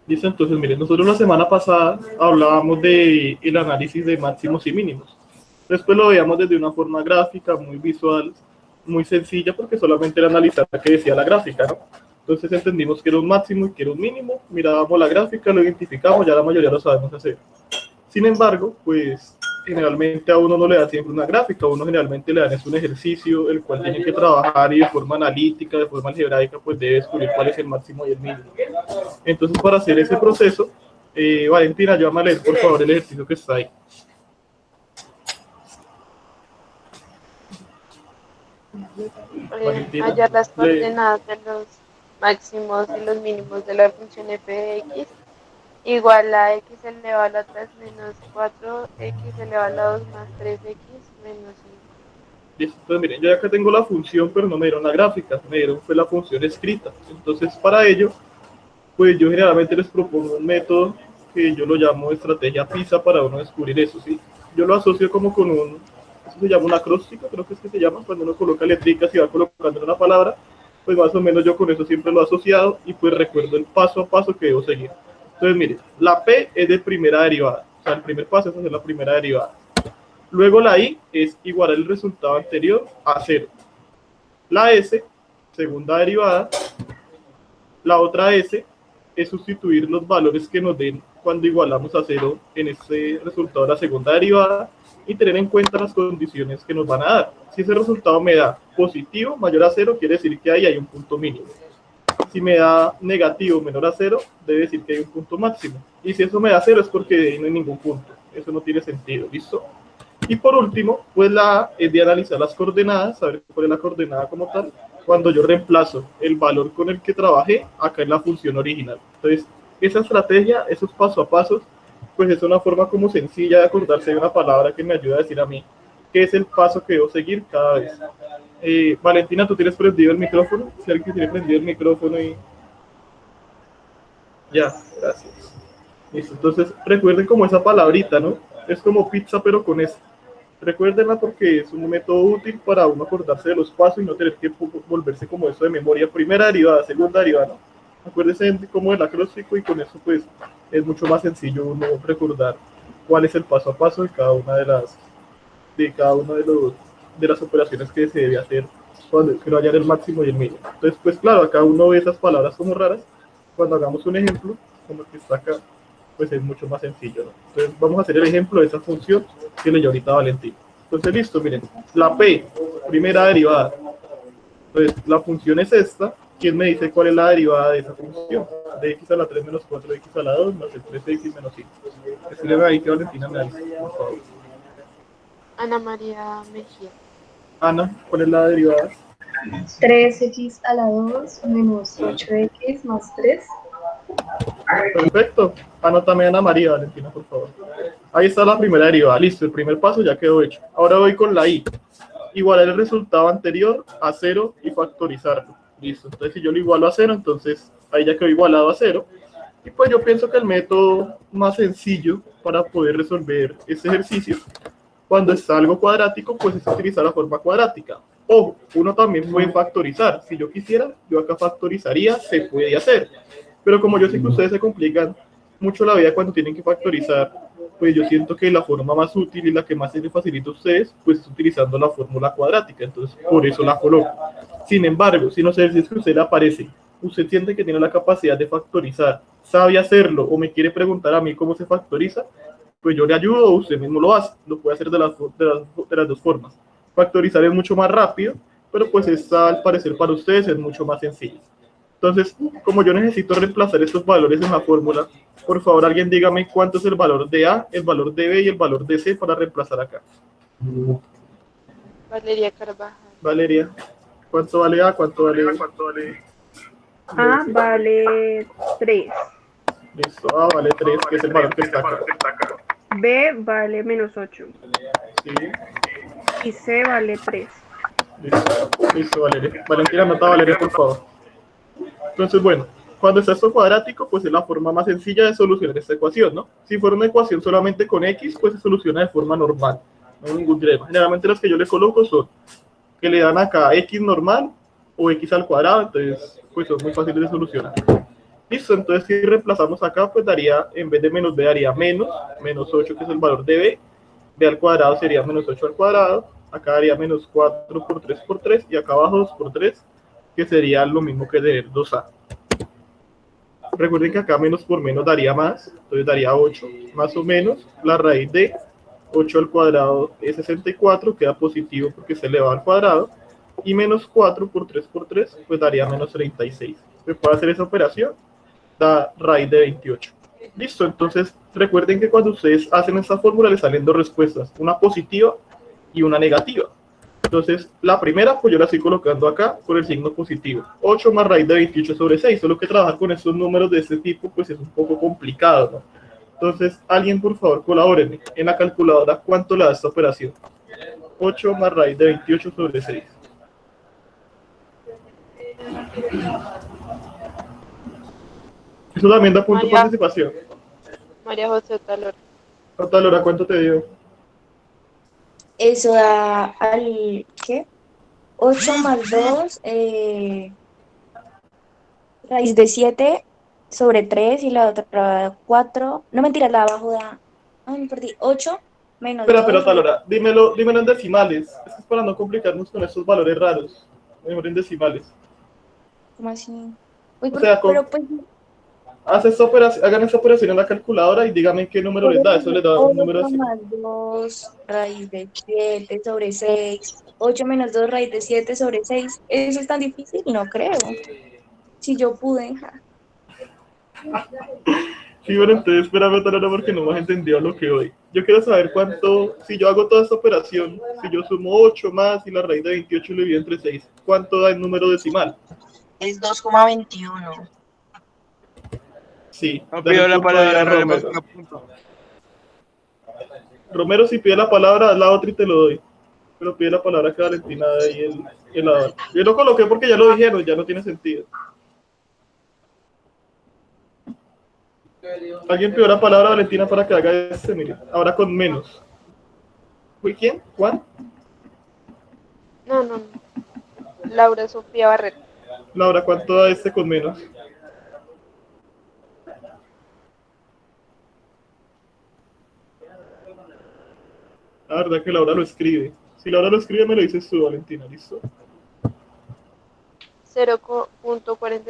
Listo, entonces miren, nosotros la semana pasada hablábamos de el análisis de máximos y mínimos. Después lo veíamos desde una forma gráfica, muy visual, muy sencilla, porque solamente era analizar qué decía la gráfica, ¿no? Entonces entendimos que era un máximo y que era un mínimo, mirábamos la gráfica, lo identificamos, ya la mayoría lo sabemos hacer. Sin embargo, pues generalmente a uno no le da siempre una gráfica, a uno generalmente le dan es un ejercicio el cual tiene que trabajar y de forma analítica, de forma algebraica, pues debe descubrir cuál es el máximo y el mínimo. Entonces, para hacer ese proceso, Valentina, ayúdame a leer por favor el ejercicio que está ahí. Valentina, Hallar las lee. coordenadas de los máximos y los mínimos de la función f de x igual a x elevado a la 3 menos 4x elevado a la 2 más 3x menos 5. Listo, entonces miren, yo acá tengo la función, pero no me dieron la gráfica, me dieron fue la función escrita. Entonces, para ello, pues yo generalmente les propongo un método que yo lo llamo estrategia PISA para uno descubrir eso, ¿sí? Yo lo asocio como con eso se llama un acróstico, creo que es que se llama, cuando uno coloca letricas y va colocando una palabra, pues más o menos yo con eso siempre lo he asociado y pues recuerdo el paso a paso que debo seguir. Entonces, miren, la P es de primera derivada, o sea, el primer paso es hacer la primera derivada. Luego la I es igualar el resultado anterior a cero. La S, segunda derivada. La otra S es sustituir los valores que nos den cuando igualamos a cero en ese resultado de la segunda derivada y tener en cuenta las condiciones que nos van a dar. Si ese resultado me da positivo, mayor a cero, quiere decir que ahí hay un punto mínimo. Si me da negativo, menor a cero, debe decir que hay un punto máximo. Y si eso me da cero es porque ahí no hay ningún punto. Eso no tiene sentido, ¿listo? Y por último, pues la A es de analizar las coordenadas, saber cuál es la coordenada como tal, cuando yo reemplazo el valor con el que trabajé acá en la función original. Entonces, esa estrategia, esos paso a pasos, pues es una forma como sencilla de acordarse de una palabra que me ayuda a decir a mí qué es el paso que debo seguir cada vez. Valentina, ¿tú tienes prendido el micrófono? Si alguien tiene prendido el micrófono y... Ya, gracias. Listo, entonces recuerden como esa palabrita, ¿no? Es como pizza pero con S. Recuérdenla porque es un método útil para uno acordarse de los pasos y no tener que volverse como eso de memoria. Primera derivada, segunda derivada, ¿no? Acuérdense como el acróstico y con eso pues es mucho más sencillo uno recordar cuál es el paso a paso de cada una de cada uno de las operaciones que se debe hacer cuando quiero hallar el máximo y el mínimo. Entonces, pues claro, acá uno ve esas palabras como raras. Cuando hagamos un ejemplo, como el que está acá, pues es mucho más sencillo, ¿no? Entonces vamos a hacer el ejemplo de esa función que leyó ahorita Valentín. Entonces, listo, miren, la P, primera derivada. Entonces, la función es esta. ¿Quién me dice cuál es la derivada de esa función? De x a la 3 menos 4x a la 2 más el 3x menos 5. Escribe ahí que Valentina me dice, por favor. Ana María Mejía. Ana, ¿cuál es la derivada? 3x a la 2 menos 8x más 3. Perfecto. Anótame Ana María, Valentina, por favor. Ahí está la primera derivada. Listo, el primer paso ya quedó hecho. Ahora voy con la I. Igualar el resultado anterior a 0 y factorizarlo. Listo. Entonces, si yo lo igualo a 0, entonces ahí ya quedó igualado a 0. Y pues yo pienso que el método más sencillo para poder resolver este ejercicio, cuando está algo cuadrático, pues es utilizar la forma cuadrática. Ojo, uno también puede factorizar. Si yo quisiera, yo acá factorizaría, se puede hacer. Pero como yo sé que ustedes se complican mucho la vida cuando tienen que factorizar, pues yo siento que la forma más útil y la que más se les facilita a ustedes, pues es utilizando la fórmula cuadrática. Entonces, por eso la coloco. Sin embargo, si no sé si es que a usted le aparece, usted siente que tiene la capacidad de factorizar, sabe hacerlo o me quiere preguntar a mí cómo se factoriza, pues yo le ayudo o usted mismo lo hace. Lo puede hacer de las dos formas. Factorizar es mucho más rápido, pero pues esta al parecer para ustedes es mucho más sencillo. Entonces, como yo necesito reemplazar estos valores en la fórmula, por favor alguien dígame cuánto es el valor de A, el valor de B y el valor de C para reemplazar acá. Valeria Carvajal. Valeria, ¿cuánto vale A? ¿Cuánto vale B? ¿Cuánto vale A vale 3. Listo, A vale 3, que es el valor que está acá. B vale menos 8. Sí. Y C vale 3. Listo, Valeria. Valentina, anota Valeria, por favor. Entonces, bueno, cuando está esto cuadrático, pues es la forma más sencilla de solucionar esta ecuación, ¿no? Si fuera una ecuación solamente con X, pues se soluciona de forma normal, no hay ningún dilema. Generalmente las que yo le coloco son que le dan acá X normal o X al cuadrado, entonces pues son muy fáciles de solucionar. Listo, entonces si reemplazamos acá, pues daría, en vez de menos b, daría menos 8, que es el valor de b al cuadrado sería menos 8 al cuadrado, acá daría menos 4 por 3 por 3, y acá abajo 2 por 3, que sería lo mismo que tener 2a. Recuerden que acá menos por menos daría más, entonces daría 8, más o menos, la raíz de 8 al cuadrado es 64, queda positivo porque se eleva al cuadrado, y menos 4 por 3, pues daría menos 36. ¿Se puede hacer esa operación? Da raíz de 28. Listo, entonces recuerden que cuando ustedes hacen esta fórmula les salen dos respuestas, una positiva y una negativa. Entonces, la primera, pues yo la estoy colocando acá por el signo positivo. 8 más raíz de 28 sobre 6. Solo que trabajar con estos números de este tipo, pues es un poco complicado, ¿no? Entonces, alguien, por favor, colabórenme. En la calculadora, ¿cuánto le da esta operación? 8 más raíz de 28 sobre 6. Eso también da punto de participación. María José Talora. Talora, ¿cuánto te dio? Eso da al, ¿qué? 8 más 2, raíz de 7 sobre 3 y la otra 4. No, mentira, la abajo da, ay, me perdí, 8 menos Espera, 2 sobre... Talora, dímelo en decimales. Esto es para no complicarnos con estos valores raros. Mejor en decimales. ¿Cómo así? Uy, O sea, pero pues... hagan esta operación en la calculadora y díganme qué número les da. Eso les da un número 8 así. más 2 raíz de 7 sobre 6. 8 menos 2 raíz de 7 sobre 6. ¿Eso es tan difícil? No creo. Si yo pude. Sí, bueno, entonces espérame, Talora, porque no me has entendido lo que hoy. Yo quiero saber cuánto, si yo hago toda esta operación, si yo sumo 8 más y la raíz de 28 y lo divido entre 6, ¿cuánto da el número decimal? Es 2,21. Sí, No dale pido un la punto ahí palabra, a no le más Romero. punto. Romero, si pide la palabra, haz la otra y te lo doy. Pero pide la palabra que Valentina da ahí el lado. Yo lo coloqué porque ya lo dijeron, ya no tiene sentido. Alguien pidió la palabra a Valentina para que haga este, mire, ahora con menos. ¿Fue quién? ¿Juan? No. Laura Sofía Barrera. Laura, ¿cuánto da este con menos? La verdad que Laura lo escribe. Si Laura lo escribe, me lo dices tú, Valentina, ¿listo? 0.45.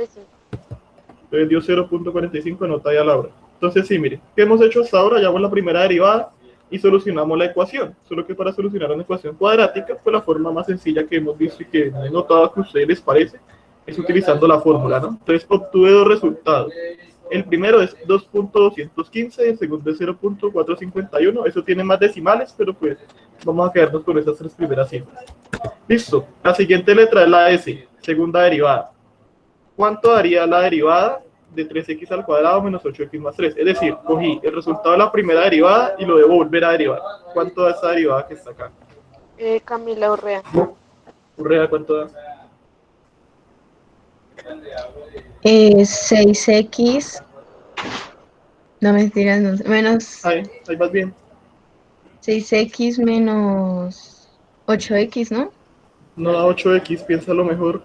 Entonces dio 0.45, anota ya Laura. Entonces sí, mire, ¿qué hemos hecho hasta ahora? Llevamos la primera derivada y solucionamos la ecuación. Solo que para solucionar una ecuación cuadrática, pues la forma más sencilla que hemos visto y que he notado que a ustedes les parece, es utilizando la fórmula, ¿no? Entonces obtuve dos resultados. El primero es 2.215, el segundo es 0.451. Eso tiene más decimales, pero pues vamos a quedarnos con esas tres primeras cifras. Listo. La siguiente letra es la S, segunda derivada. ¿Cuánto daría la derivada de 3x al cuadrado menos 8x más 3? Es decir, cogí el resultado de la primera derivada y lo debo volver a derivar. ¿Cuánto da esa derivada que está acá? Camila Urrea. Urrea, ¿cuánto da? 6x, no mentiras, no, menos Ahí vas bien. 6x menos 8x, ¿no? No da 8x, piénsalo mejor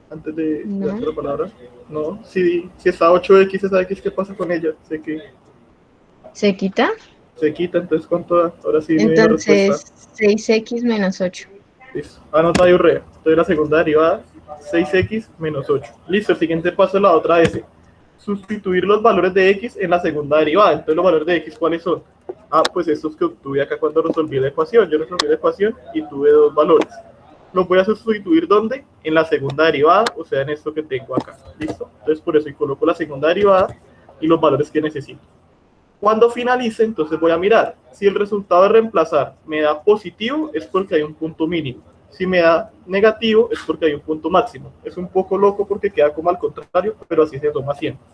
antes de No. darte la palabra. No, si está 8x, esa x, ¿qué pasa con ella? Sé que ¿Se quita? se quita, entonces ¿cuánto da? Ahora sí me dio la respuesta. Entonces, 6x menos 8. Listo, anota ahí Urrea. Entonces la segunda derivada, 6x menos 8. Listo, el siguiente paso es la otra S. Sustituir los valores de x en la segunda derivada. Entonces los valores de x, ¿cuáles son? Pues estos que obtuve acá cuando resolví la ecuación. Yo resolví la ecuación y tuve dos valores. Los voy a sustituir ¿dónde? En la segunda derivada, o sea, en esto que tengo acá. ¿Listo? Entonces por eso coloco la segunda derivada y los valores que necesito. Cuando finalice, entonces voy a mirar. Si el resultado de reemplazar me da positivo, es porque hay un punto mínimo. Si me da negativo, es porque hay un punto máximo. Es un poco loco porque queda como al contrario, pero así se toma siempre.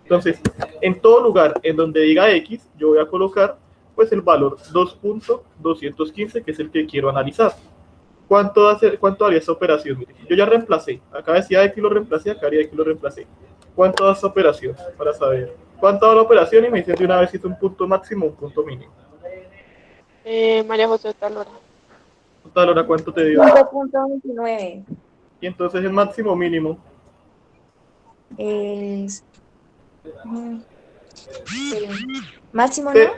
Entonces, en todo lugar en donde diga X, yo voy a colocar pues el valor 2.215, que es el que quiero analizar. ¿Cuánto daría esta operación? Mire, yo ya reemplacé. Acá decía X lo reemplacé, acá haría X lo reemplacé. ¿Cuánto da esta operación? Para saber. ¿Cuánto da la operación? Y me dicen de una vez si es un punto máximo o un punto mínimo. María José Talora. Talora, ¿cuánto te dio? 5.29. Y entonces el máximo o mínimo. Es Mm, pero- Máximo, ¿no? Te-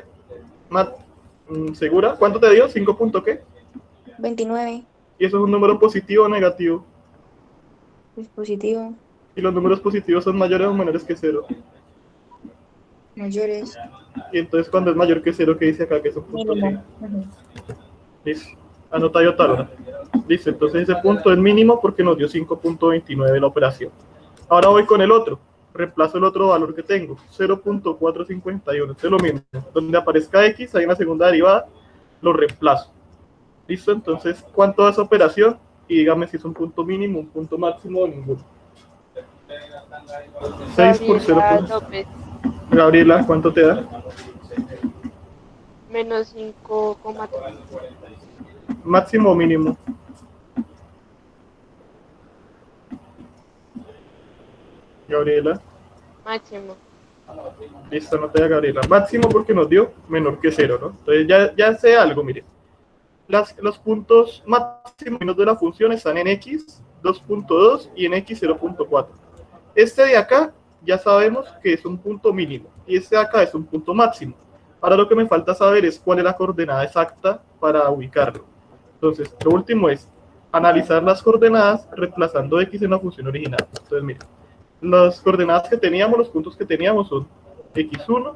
Ma- ¿Segura? ¿Cuánto te dio? ¿5 punto qué? 29. ¿Y eso es un número positivo o negativo? Dispositivo. Y los números positivos son mayores o menores que cero. Mayores. Y entonces cuando es mayor que cero, ¿qué dice acá? Que es un punto Mínimo. sí. Listo. Anota yo tal. Listo, entonces ese punto es mínimo porque nos dio 5.29 la operación. Ahora voy con el otro. Reemplazo el otro valor que tengo, 0.451. Esto es lo mismo. Donde aparezca X, hay una segunda derivada, lo reemplazo. Listo, entonces, ¿cuánto da esa operación? Y dígame si es un punto mínimo, un punto máximo o ninguno. 6 por 0. Gabriela López, Gabriela, ¿cuánto te da? menos 5,3. Máximo o mínimo. Gabriela. Máximo. Listo, no te da Gabriela. Máximo porque nos dio menor que 0, ¿no? Entonces ya sé algo, mire. Los puntos máximos de la función están en x 2.2 y en x 0.4. Este de acá ya sabemos que es un punto mínimo y este de acá es un punto máximo. Ahora lo que me falta saber es cuál es la coordenada exacta para ubicarlo. Entonces, lo último es analizar las coordenadas reemplazando x en la función original. Entonces, mire, las coordenadas que teníamos, los puntos que teníamos son x1,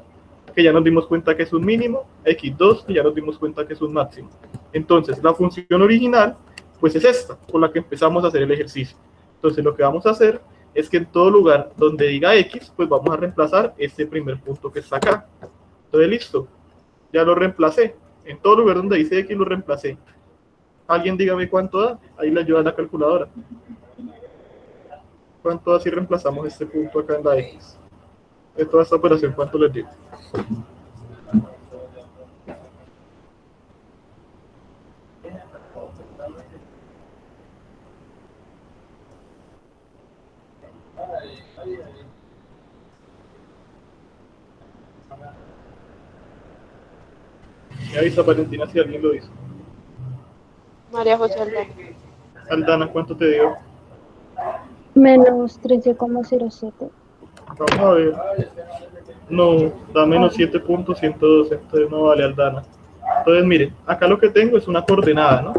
que ya nos dimos cuenta que es un mínimo, x2, que ya nos dimos cuenta que es un máximo. Entonces, la función original, pues es esta, con la que empezamos a hacer el ejercicio. Entonces, lo que vamos a hacer es que en todo lugar donde diga x, pues vamos a reemplazar este primer punto que está acá. Entonces, listo, ya lo reemplacé. En todo lugar donde dice x lo reemplacé. Alguien dígame cuánto da, ahí le ayuda la calculadora. ¿Cuánto da si reemplazamos este punto acá en la x? De toda esta operación, ¿cuánto les digo? Me avisa Valentina si alguien lo hizo. María José Aldana. Aldana, ¿cuánto te dio? Menos 13,07. Vamos a ver. No, da menos 7.112, entonces no vale Aldana. Entonces, miren, acá lo que tengo es una coordenada, ¿no?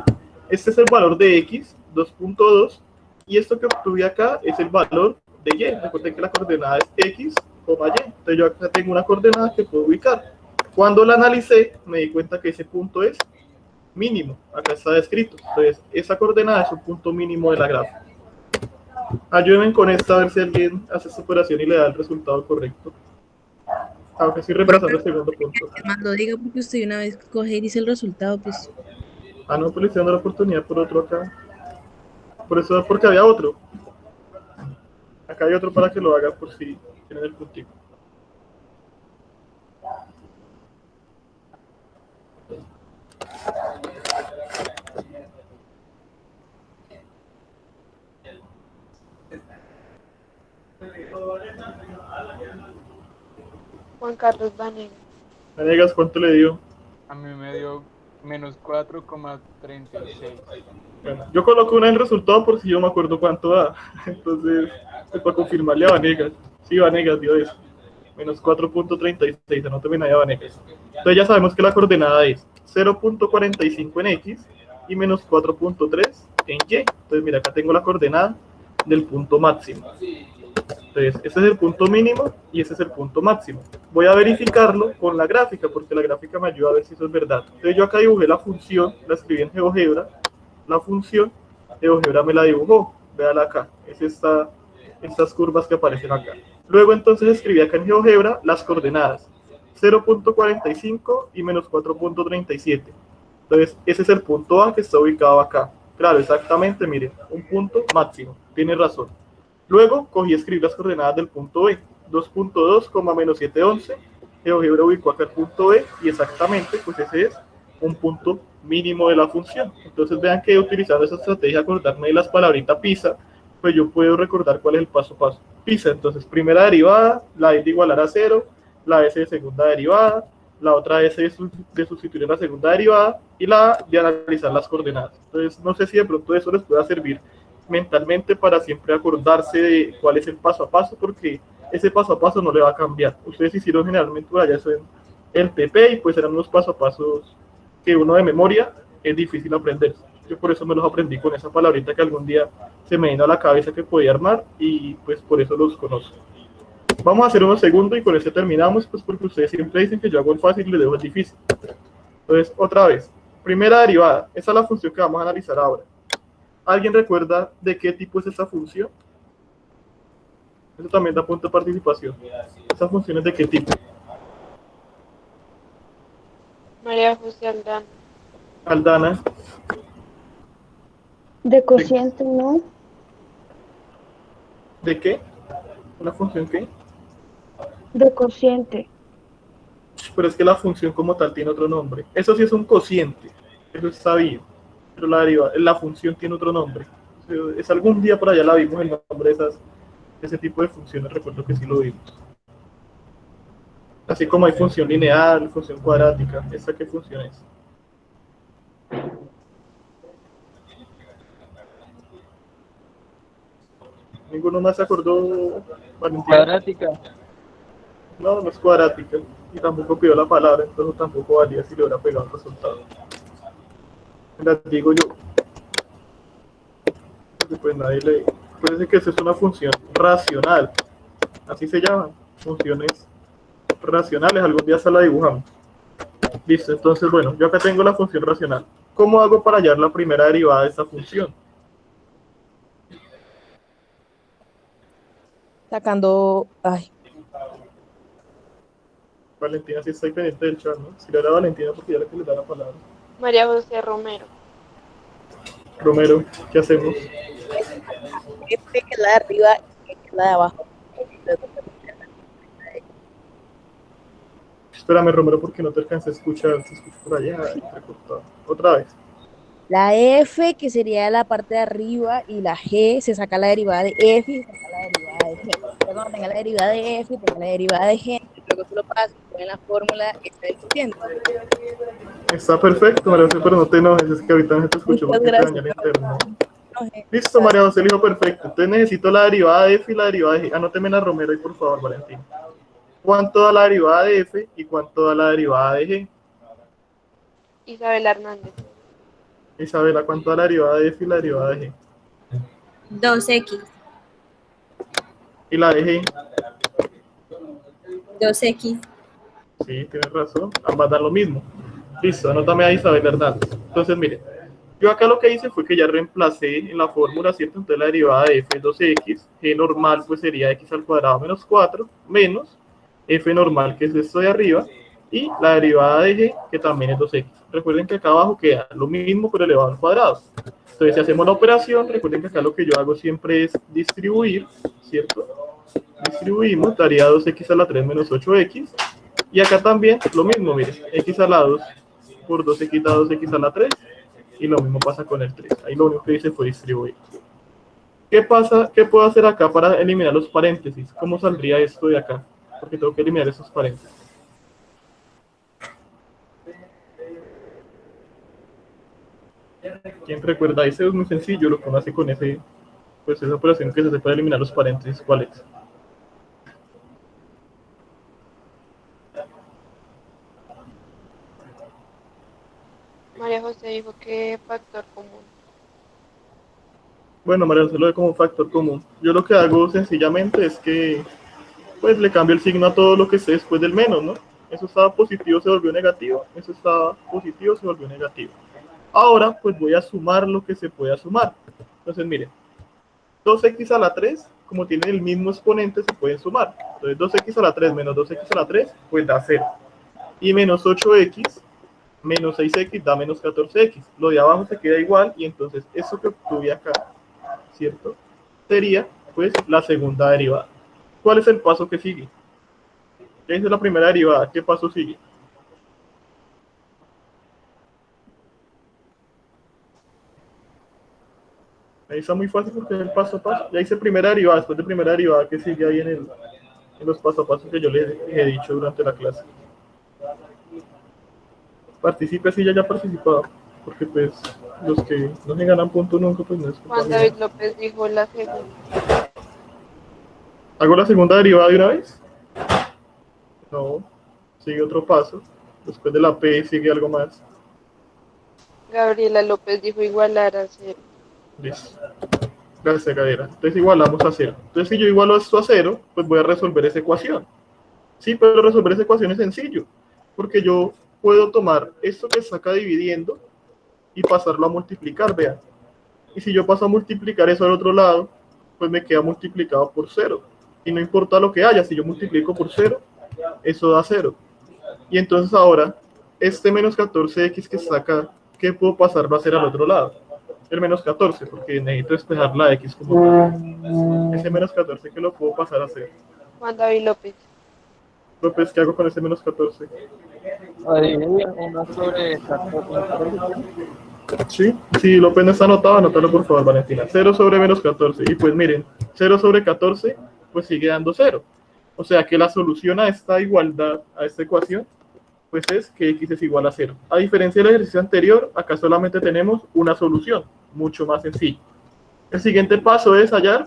Este es el valor de x, 2.2, y esto que obtuve acá es el valor de y. Recuerden que la coordenada es x, y. Entonces yo acá tengo una coordenada que puedo ubicar. Cuando la analicé, me di cuenta que ese punto es mínimo. Acá está descrito. Entonces, esa coordenada es un punto mínimo de la gráfica. Ayúdenme con esta a ver si alguien hace esta operación y le da el resultado correcto. Aunque estoy reemplazando el segundo punto. Más lo diga porque usted una vez coge y dice el resultado, pues. Ah, no, pues le estoy dando la oportunidad por otro acá. Por eso, porque había otro. Acá hay otro para que lo haga por si tienen el puntito. Juan Carlos Vanegas. Vanegas, ¿cuánto le dio? A mí me dio menos 4,36. Bueno, yo coloco una en el resultado por si yo me acuerdo cuánto da. Entonces, es para confirmarle a Vanegas. Sí, Vanegas dio eso. Menos 4.36, anóteme ahí a Vanegas. Entonces ya sabemos que la coordenada es 0.45 en x y menos 4.3 en y. Entonces mira, acá tengo la coordenada del punto máximo. Entonces, este es el punto mínimo y este es el punto máximo. Voy a verificarlo con la gráfica, porque la gráfica me ayuda a ver si eso es verdad. Entonces yo acá dibujé la función, la escribí en GeoGebra. La función, GeoGebra me la dibujó. Véala acá, es estas curvas que aparecen acá. Luego entonces escribí acá en GeoGebra las coordenadas. 0.45 y menos 4.37. Entonces, ese es el punto A que está ubicado acá. Claro, exactamente, miren, un punto máximo. Tiene razón. Luego cogí y escribí las coordenadas del punto B, 2.2, menos 711, GeoGebra ubicó acá el punto B y exactamente, pues ese es un punto mínimo de la función. Entonces vean que utilizando esa estrategia, acordarme de las palabritas PISA, pues yo puedo recordar cuál es el paso a paso. PISA, entonces primera derivada, la S de igualar a 0, la S de segunda derivada, la otra S de sustituir en la segunda derivada y la A de analizar las coordenadas. Entonces no sé si de pronto eso les pueda servir mentalmente para siempre acordarse de cuál es el paso a paso, porque ese paso a paso no le va a cambiar. Ustedes hicieron generalmente por allá eso en el TP y pues eran unos paso a pasos que uno de memoria es difícil aprender. Yo por eso me los aprendí con esa palabrita que algún día se me vino a la cabeza que podía armar y pues por eso los conozco. Vamos a hacer uno segundo y con ese terminamos, pues porque ustedes siempre dicen que yo hago el fácil y les dejo el difícil. Entonces, otra vez, primera derivada, esa es la función que vamos a analizar ahora. ¿Alguien recuerda de qué tipo es esa función? Eso también da punto de participación. ¿Esa función es de qué tipo? María José Aldana. Aldana. De cociente, ¿no? ¿De qué? ¿Una función qué? De cociente. Pero es que la función como tal tiene otro nombre. Eso sí es un cociente, eso está bien. Pero la función tiene otro nombre. Es algún día por allá la vimos el nombre de ese tipo de funciones, recuerdo que sí lo vimos. Así como hay función lineal, función cuadrática, ¿esa qué función es? ¿Ninguno más se acordó, Valentín? Cuadrática. No, no es cuadrática. Y tampoco pidió la palabra, entonces tampoco valía si le hubiera pegado el resultado. Les digo yo. Pues nadie le... Parece que esa es una función racional. Así se llaman. Funciones racionales. Algún día se la dibujamos. Listo, entonces bueno, yo acá tengo la función racional. ¿Cómo hago para hallar la primera derivada de esta función? Sacando... Ay, Valentina, sí estoy pendiente del chat, ¿no? Si le era Valentina porque ya le que le da la palabra. María José Romero. Romero, ¿qué hacemos? F que es la de arriba y que es la de abajo. Espérame, Romero, porque no te alcancé a escuchar. Se escucha por allá, entrecortado. Otra vez. La F, que sería la parte de arriba, y la G, se saca la derivada de F y se saca la derivada de G. Cuando tenga la derivada de F y tenga la derivada de G, luego tú lo pasas en la fórmula está discutiendo. Está perfecto, María José, pero no te enojes, es que ahorita no te escucho porque te daña el internet. Listo, María José, dijo perfecto. Entonces necesito la derivada de F y la derivada de G. Anóteme la Romero ahí, por favor, Valentín. ¿Cuánto da la derivada de F y cuánto da la derivada de G? Isabela Hernández. Isabela, ¿cuánto da la derivada de F y la derivada de G? 2x. ¿Y la de G? 2x. Sí, tienes razón. Ambas dan lo mismo. Listo, anótame a Isabel Hernández. Entonces, mire, yo acá lo que hice fue que ya reemplacé en la fórmula, ¿cierto? Entonces la derivada de f es 2x, g normal pues sería x al cuadrado menos 4, menos f normal, que es esto de arriba, y la derivada de g, que también es 2x. Recuerden que acá abajo queda lo mismo, pero elevado al cuadrado. Entonces, si hacemos la operación, recuerden que acá lo que yo hago siempre es distribuir, ¿cierto? Distribuimos, daría 2x a la 3 menos 8x. Y acá también lo mismo, miren, x a la 2 por 2x da 2x a la 3. Y lo mismo pasa con el 3. Ahí lo único que hice fue distribuir. ¿Qué pasa? ¿Qué puedo hacer acá para eliminar los paréntesis? ¿Cómo saldría esto de acá? Porque tengo que eliminar esos paréntesis. ¿Quién recuerda? Ese es muy sencillo, lo que uno hace con ese, pues esa operación que se hace para eliminar los paréntesis. ¿Cuál es? María José dijo que factor común. Bueno, María José lo ve como factor común. Yo lo que hago sencillamente es que pues le cambio el signo a todo lo que esté después del menos, ¿no? Eso estaba positivo, se volvió negativo. Eso estaba positivo, se volvió negativo. Ahora, pues voy a sumar lo que se pueda sumar. Entonces, miren, 2x a la 3, como tienen el mismo exponente, se pueden sumar. Entonces, 2x a la 3 menos 2x a la 3, pues da 0. Y menos 8x menos 6x da menos 14x. Lo de abajo se queda igual y entonces eso que obtuve acá, ¿cierto? Sería, pues, la segunda derivada. ¿Cuál es el paso que sigue? Ya hice la primera derivada. ¿Qué paso sigue? Ahí está muy fácil porque es el paso a paso. Ya hice primera derivada. Después de primera derivada, ¿qué sigue ahí en los paso a paso que yo les he dicho durante la clase? Participe así, ya participado. Porque pues los que no se ganan punto nunca, pues no es culpa Juan mía. David López dijo la segunda. ¿Hago la segunda derivada de una vez? No, sigue otro paso. Después de la P sigue algo más. Gabriela López dijo igualar a 0. Listo. Gracias, Gabriela. Entonces igualamos a 0. Entonces si yo igualo esto a 0, pues voy a resolver esa ecuación. Sí, pero resolver esa ecuación es sencillo, porque yo puedo tomar esto que está acá dividiendo y pasarlo a multiplicar, vean. Y si yo paso a multiplicar eso al otro lado, pues me queda multiplicado por 0. Y no importa lo que haya, si yo multiplico por 0, eso da 0. Y entonces ahora, este menos 14x que está acá, ¿qué puedo pasarlo a hacer al otro lado? El menos 14, porque necesito despejar la x como tal. Ese menos 14 que lo puedo pasar a hacer. Juan David López. López, ¿qué hago con ese menos 14? Ahí, 1 sobre 14. Sí, si López no está anotado, anótalo por favor, Valentina. 0 sobre menos 14. Y pues miren, 0 sobre 14, pues sigue dando 0. O sea que la solución a esta igualdad, a esta ecuación, pues es que x es igual a 0. A diferencia del ejercicio anterior, acá solamente tenemos una solución, mucho más sencilla. El siguiente paso es hallar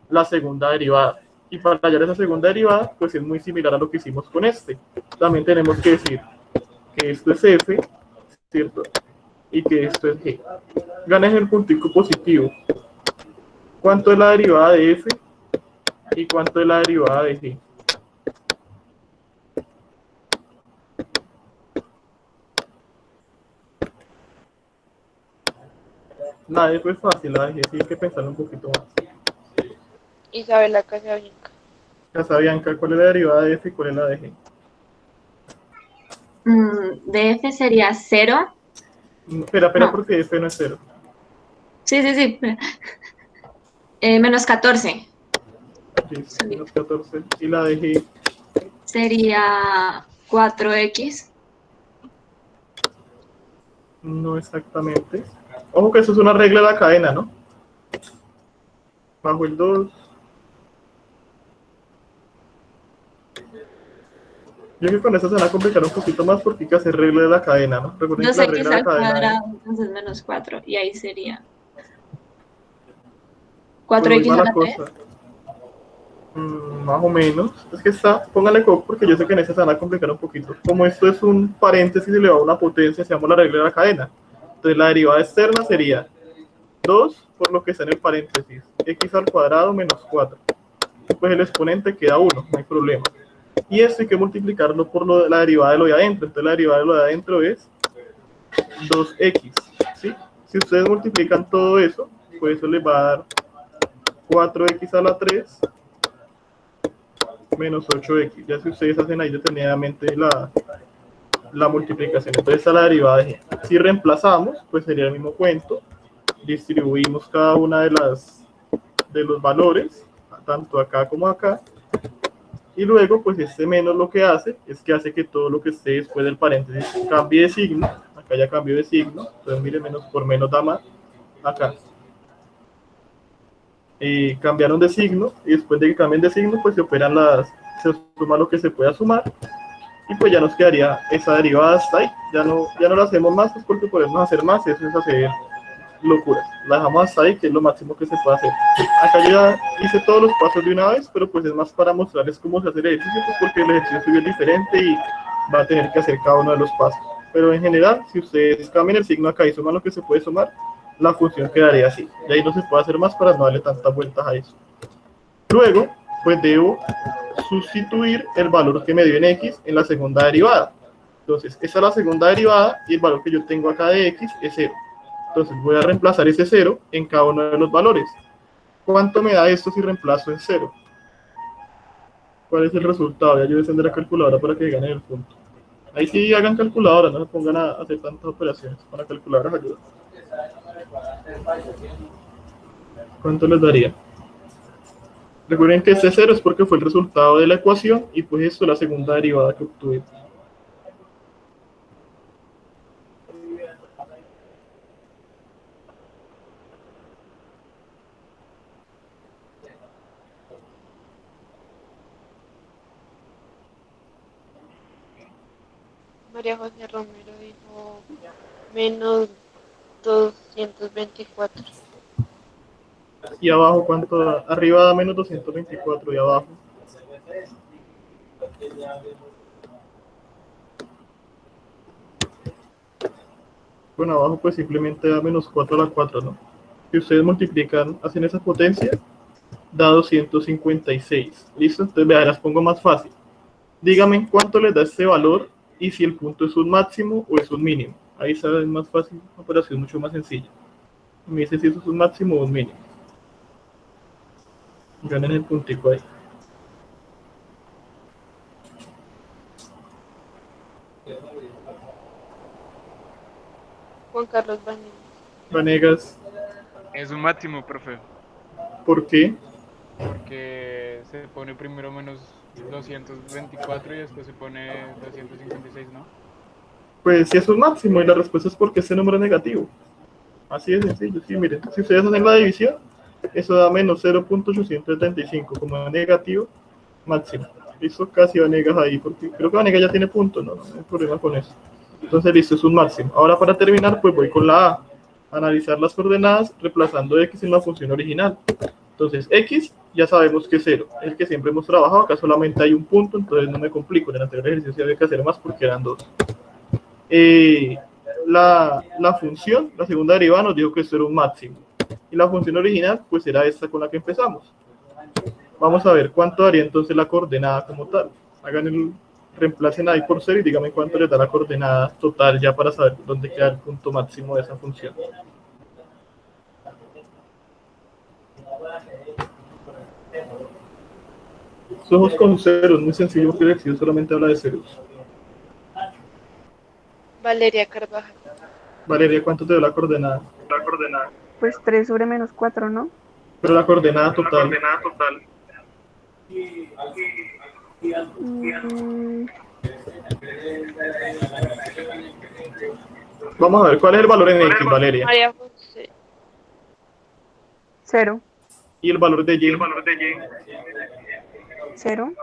la segunda derivada. Y para hallar esa segunda derivada, pues es muy similar a lo que hicimos con este. También tenemos que decir que esto es f, ¿cierto? Y que esto es g. Ganes el puntico positivo. ¿Cuánto es la derivada de f? ¿Y cuánto es la derivada de g? La de f es fácil, la de g sí hay que pensar un poquito más. Isabela Casabianca. Casabianca, ¿cuál es la derivada de f y cuál es la de g? De f sería 0. Espera, No. porque f no es 0. Sí. Menos 14. Sí, menos 14. Y la de g Sería 4x. no exactamente. Ojo que eso es una regla de la cadena, ¿no? Bajo el 2. Yo creo que con eso se van a complicar un poquito más porque hay que hacer regla de la cadena, ¿no? Recuerden que la 2x regla de la al cadena cuadrado, entonces menos 4. Y ahí sería pues 4x va a la la 3. cosa. Más o menos. Es que está, póngale coco porque yo sé que en ese se van a complicar un poquito. Como esto es un paréntesis elevado a una potencia, se llama la regla de la cadena. Entonces la derivada externa sería 2 por lo que está en el paréntesis, x al cuadrado menos 4. Pues el exponente queda 1, no hay problema. Y esto hay que multiplicarlo por la derivada de lo de adentro. Entonces la derivada de lo de adentro es 2x, ¿sí? Si ustedes multiplican todo eso, pues eso les va a dar 4x a la 3 menos 8x. Ya si ustedes hacen ahí detenidamente la multiplicación. Entonces esta es la derivada de g. Si reemplazamos, pues sería el mismo cuento. Distribuimos cada una de los valores, tanto acá como acá. Y luego, pues este menos lo que hace es que hace que todo lo que esté después del paréntesis cambie de signo. Acá ya cambió de signo. Entonces mire, menos por menos da más. Acá. Cambiaron de signo y después de que cambien de signo, pues se suma lo que se pueda sumar. Y pues ya nos quedaría esa derivada hasta ahí. Ya no la hacemos más, pues porque podemos hacer más. Eso es hacer locuras. La dejamos hasta ahí, que es lo máximo que se puede hacer. Acá yo ya hice todos los pasos de una vez, pero pues es más para mostrarles cómo se hace el ejercicio, pues porque el ejercicio es diferente y va a tener que hacer cada uno de los pasos. Pero en general, si ustedes cambian el signo acá y suman lo que se puede sumar, la función quedaría así. Y ahí no se puede hacer más para no darle tantas vueltas a eso. Luego, pues debo sustituir el valor que me dio en x en la segunda derivada. Entonces, esta es la segunda derivada y el valor que yo tengo acá de x es 0. Entonces voy a reemplazar ese 0 en cada uno de los valores. ¿Cuánto me da esto si reemplazo en 0? ¿Cuál es el resultado? Ya yo voy a encender la calculadora para que ganen el punto. Ahí sí hagan calculadora, no se pongan a hacer tantas operaciones. Con la calculadora ayuda. ¿Cuánto les daría? Recuerden que este 0 es porque fue el resultado de la ecuación y pues esto es la segunda derivada que obtuve. María José Romero dijo menos 224. Y abajo, ¿cuánto da? Arriba da menos 224 y abajo. Bueno, abajo pues simplemente da menos 4 a la 4, ¿no? Si ustedes multiplican, hacen esa potencia, da 256. ¿Listo? Entonces, vean, las pongo más fácil. Díganme cuánto les da este valor y si el punto es un máximo o es un mínimo. Ahí saben más fácil, una operación mucho más sencilla. Me dice si eso es un máximo o un mínimo. Ganen el puntico ahí. Juan Carlos Vanegas. Vanegas, Es un máximo, profe, ¿por qué? porque se pone primero menos 224 y después se pone 256, ¿no? Pues si es un máximo y la respuesta es porque este número es negativo. Así de sencillo, sí, miren, si ustedes hacen la división, eso da menos 0.875 como negativo máximo. Listo, casi Vanegas ahí, porque creo que Vanegas ya tiene punto, no hay problema con eso. Entonces, listo, es un máximo. Ahora para terminar, pues voy con la A. Analizar las coordenadas reemplazando X en la función original. Entonces, X ya sabemos que es 0, es el que siempre hemos trabajado. Acá solamente hay un punto, entonces no me complico. En el anterior ejercicio había que hacer más porque eran 2. La función, la segunda derivada nos dijo que esto era un máximo. Y la función original, pues era esta con la que empezamos. Vamos a ver cuánto daría entonces la coordenada como tal. Reemplacen ahí por 0 y díganme cuánto les da la coordenada total ya para saber dónde queda el punto máximo de esa función. Somos con ceros, muy sencillo porque el ejercicio solamente habla de ceros. Valeria Carvajal. Valeria, ¿cuánto te da la coordenada? Pues 3 sobre menos 4, ¿no? Pero la coordenada total. Vamos a ver, ¿cuál es el valor en X, Valeria? María José. 0. ¿Y el valor de Y? 0.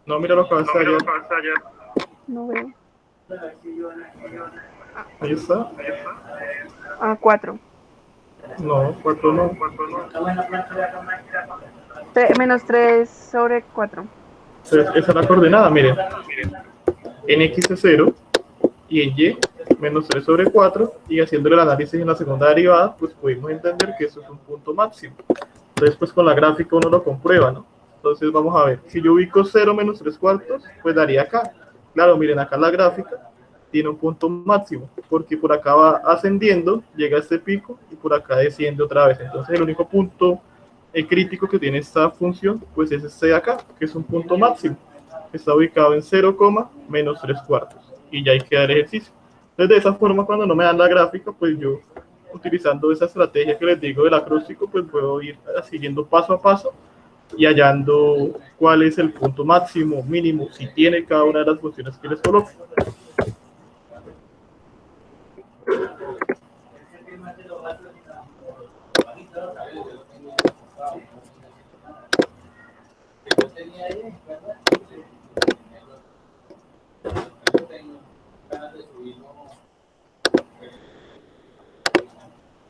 No, mira lo que va a estar allá. No veo. Ahí está. 4. No, 4 no. Menos 3 sobre 4. Entonces, esa es la coordenada, miren. En X es 0 y en Y menos 3 sobre 4, y haciendo el análisis en la segunda derivada, pues pudimos entender que eso es un punto máximo. Entonces, pues con la gráfica uno lo comprueba, ¿no? Entonces, vamos a ver. Si yo ubico 0 menos 3 cuartos, pues daría acá. Claro, miren, acá la gráfica tiene un punto máximo, porque por acá va ascendiendo, llega a este pico, y por acá desciende otra vez. Entonces, el único punto crítico que tiene esta función, pues es este de acá, que es un punto máximo. Está ubicado en 0, menos 3 cuartos. Y ya hay que dar ejercicio. Entonces, de esa forma, cuando no me dan la gráfica, pues yo, utilizando esa estrategia que les digo del acróstico, pues puedo ir siguiendo paso a paso y hallando cuál es el punto máximo, mínimo, si tiene cada una de las funciones que les coloque.